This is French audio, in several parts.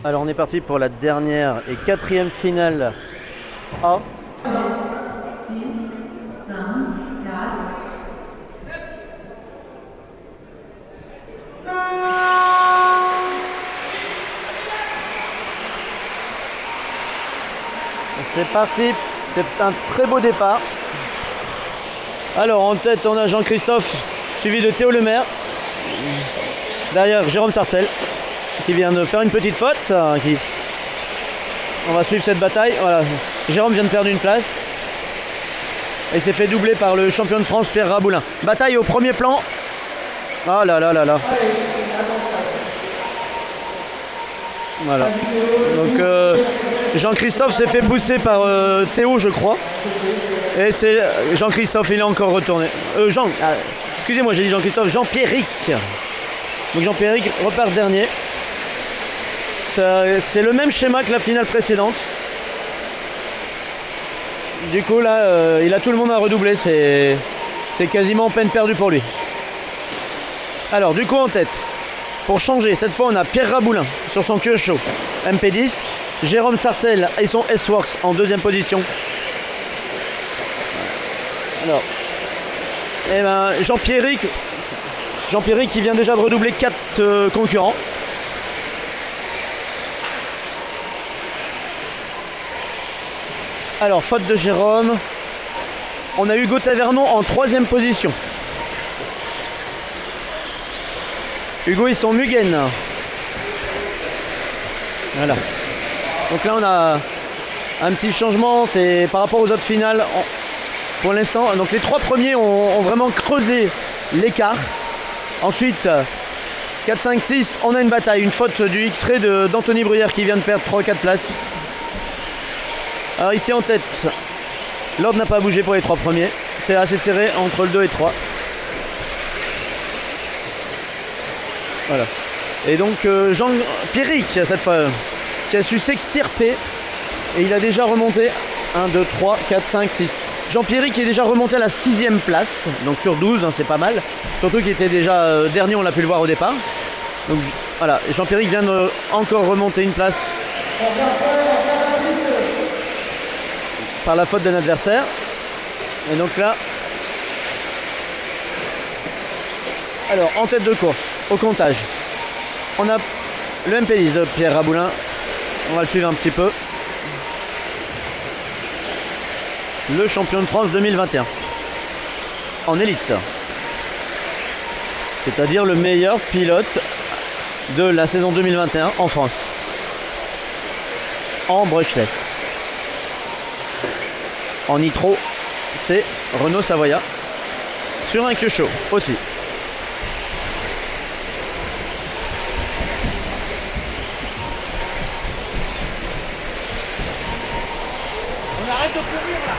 Alors on est parti pour la dernière et quatrième finale A. C'est parti, c'est un très beau départ. Alors en tête on a Jean-Christophe suivi de Théo Lemaire. Derrière Jérôme Sartel qui vient de faire une petite faute. On va suivre cette bataille. Voilà. Jérôme vient de perdre une place. Et s'est fait doubler par le champion de France Pierre Raboulin. Bataille au premier plan. Ah là là là là. Voilà. Donc Jean-Christophe s'est fait pousser par Théo je crois. Et c'est Jean-Christophe, il est encore retourné. Excusez-moi, j'ai dit Jean-Christophe, Jean-Pierrick. Donc Jean-Pierrick repart dernier. C'est le même schéma que la finale précédente. Du coup là, il a tout le monde à redoubler. C'est quasiment peine perdue pour lui. Alors du coup en tête, pour changer, cette fois on a Pierre Raboulin sur son Kyosho MP10. Jérôme Sartel et son S-Works en deuxième position. Alors, et ben Jean-Pierrick qui vient déjà de redoubler 4 concurrents. Alors, faute de Jérôme. On a Hugo Tavernon en troisième position. Hugo et son Mugen. Voilà. Donc là, on a un petit changement. C'est par rapport aux autres finales. Pour l'instant, donc les 3 premiers ont vraiment creusé l'écart. Ensuite, 4, 5, 6, on a une bataille. Une faute du X-Ray d'Anthony Bruyère qui vient de perdre 3 ou 4 places. Alors ici en tête, l'ordre n'a pas bougé pour les 3 premiers. C'est assez serré entre le 2 et 3. Voilà. Et donc Jean-Pierrick, cette fois, qui a su s'extirper. Et il a déjà remonté 1, 2, 3, 4, 5, 6. Jean-Pierrick est déjà remonté à la 6e place. Donc sur 12, hein, c'est pas mal. Surtout qu'il était déjà dernier, on l'a pu le voir au départ. Donc voilà, Jean-Pierrick vient de encore remonter une place. Par la faute d'un adversaire. Et donc là, alors en tête de course, au comptage, on a le MP10 de Pierre Raboulin. On va le suivre un petit peu. Le champion de France 2021 en élite. C'est-à-dire le meilleur pilote de la saison 2021 en France. En brushless. En nitro, c'est Renault Savoia sur un Kyosho aussi. On arrête de courir là.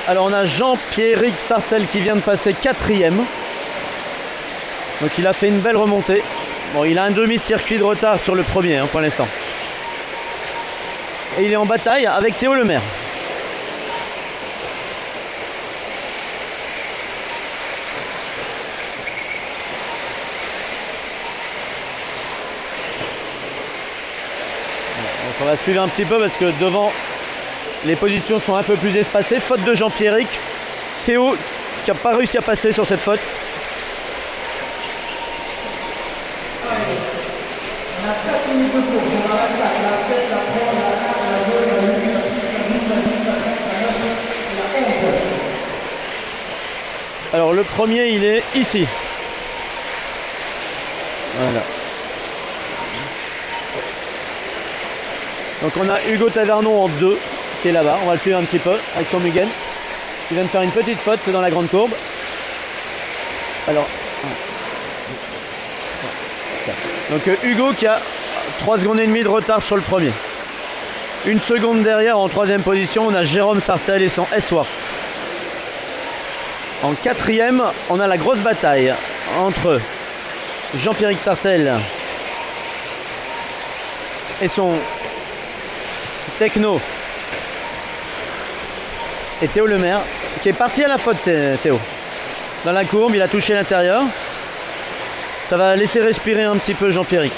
Alors on a Jean-Pierrick Sartel qui vient de passer 4e. Donc il a fait une belle remontée. Bon, il a un demi-circuit de retard sur le premier pour l'instant. Et il est en bataille avec Théo Lemaire. Donc on va suivre un petit peu parce que devant les positions sont un peu plus espacées. Faute de Jean-Pierrick. Théo qui n'a pas réussi à passer sur cette faute. Alors le premier il est ici. Voilà. Donc on a Hugo Tavernon en 2 qui est là-bas. On va le suivre un petit peu avec son Mugen. Il vient de faire une petite faute dans la grande courbe. Alors. Donc Hugo qui a 3 secondes et demie de retard sur le premier. Une seconde derrière en 3e position, on a Jérôme Sartel et son S-Works. En 4e, on a la grosse bataille entre Jean-Pierrick Sartel et son Techno et Théo Lemaire qui est parti à la faute. Théo dans la courbe, il a touché l'intérieur. Ça va laisser respirer un petit peu Jean-Pierrick.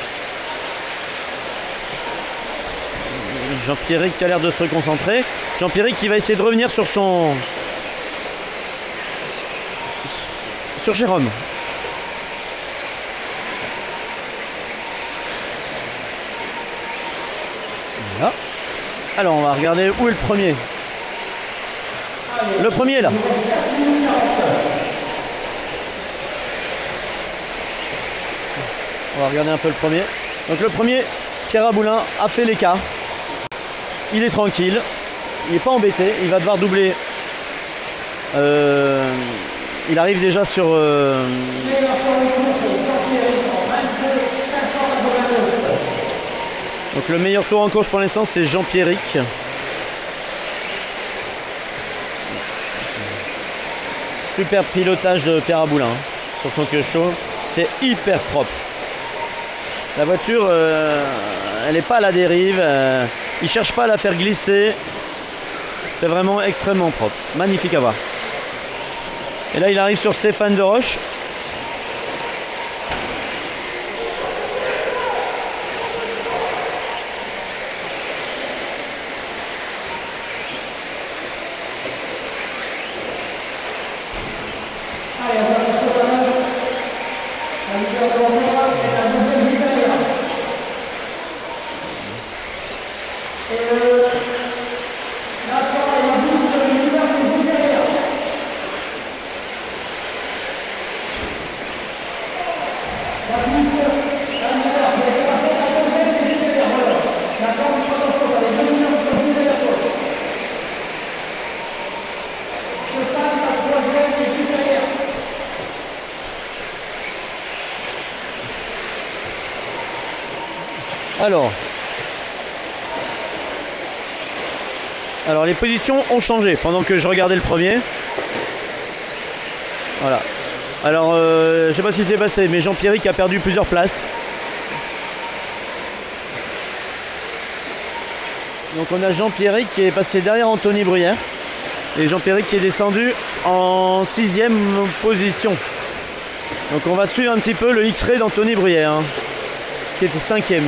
Jean-Pierrick qui a l'air de se reconcentrer. Jean-Pierrick qui va essayer de revenir sur Jérôme. Voilà. Alors on va regarder où est le premier. Le premier là. On va regarder un peu le premier. Donc le premier, Pierre Aboulin a fait l'écart. Il est tranquille. Il n'est pas embêté. Il va devoir doubler. Il arrive déjà sur... Donc le meilleur tour en course pour l'instant c'est Jean-Pierrick. Super pilotage de Pierre Aboulin sur son queue chaud. C'est hyper propre. La voiture, elle n'est pas à la dérive. Il ne cherche pas à la faire glisser. C'est vraiment extrêmement propre. Magnifique à voir. Et là, il arrive sur Stéphane de Roche. Alors les positions ont changé pendant que je regardais le premier. Voilà. Alors je sais pas ce qui s'est passé, mais Jean-Pierrick a perdu plusieurs places. Donc on a Jean-Pierrick qui est passé derrière Anthony Bruyère. Et Jean-Pierrick qui est descendu en 6e position. Donc on va suivre un petit peu le X-Ray d'Anthony Bruyère, hein, qui était 5e.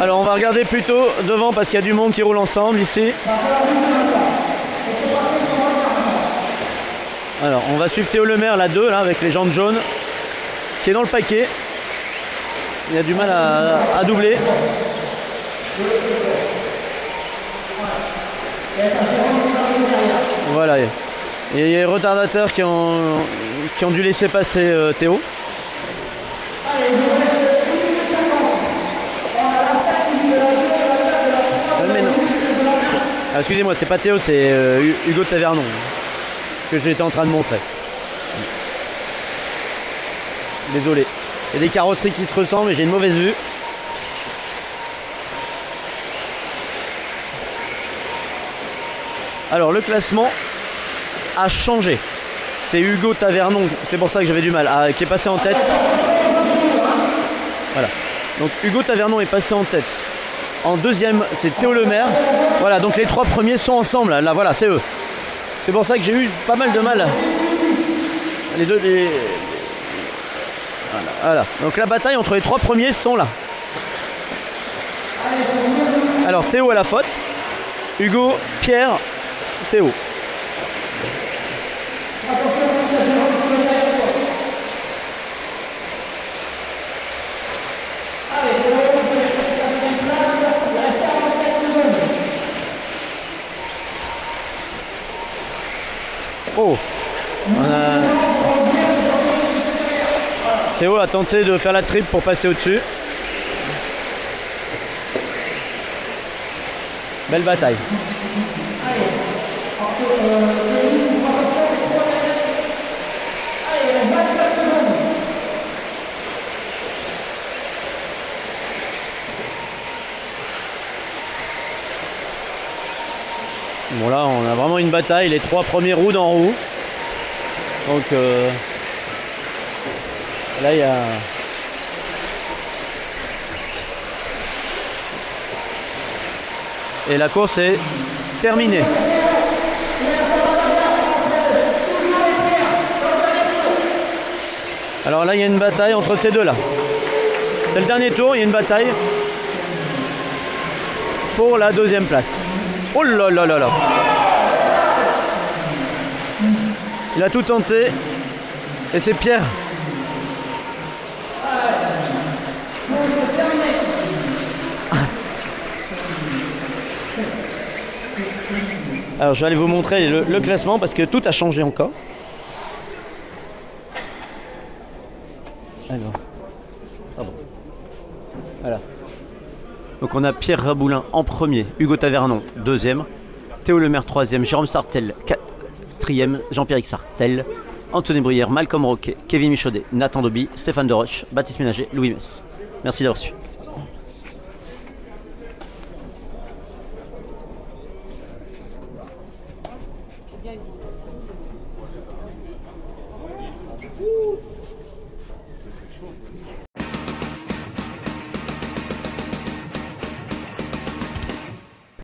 Alors on va regarder plutôt devant parce qu'il y a du monde qui roule ensemble ici. Alors on va suivre Théo Lemaire la 2 là avec les jantes jaunes qui est dans le paquet. Il a du mal à doubler. Voilà. Et il y a les retardateurs qui ont dû laisser passer Théo. Ah, excusez-moi, c'est pas Théo, c'est Hugo Tavernon que j'étais en train de montrer. Désolé. Il y a des carrosseries qui se ressemblent et j'ai une mauvaise vue. Alors le classement a changé. C'est Hugo Tavernon, c'est pour ça que j'avais du mal, qui est passé en tête. Voilà. Donc Hugo Tavernon est passé en tête. En deuxième, c'est Théo Lemaire. Voilà, donc les trois premiers sont ensemble. Là, voilà, c'est eux. C'est pour ça que j'ai eu pas mal de mal. Les deux. Voilà. Donc la bataille entre les trois premiers sont là. Alors Théo à la faute. Hugo, Pierre, Théo. Oh, Théo a tenté de faire la triple pour passer au-dessus. Belle bataille. Bon là on a vraiment une bataille, les trois premiers roues dans roue. Donc là il y a... Et la course est terminée. Alors là il y a une bataille entre ces deux là. C'est le dernier tour, il y a une bataille pour la deuxième place. Oh là là là là. Il a tout tenté. Et c'est Pierre. Alors je vais aller vous montrer le classement parce que tout a changé encore. Alors. Pardon. Voilà. Donc on a Pierre Raboulin en premier, Hugo Tavernon deuxième, Théo Lemaire troisième, Jérôme Sartel quatrième, Jean-Pierre Sartel, Anthony Bruyère, Malcolm Roquet, Kevin Michaudet, Nathan Doby, Stéphane Deroche, Baptiste Ménager, Louis Mess. Merci d'avoir suivi. Bien.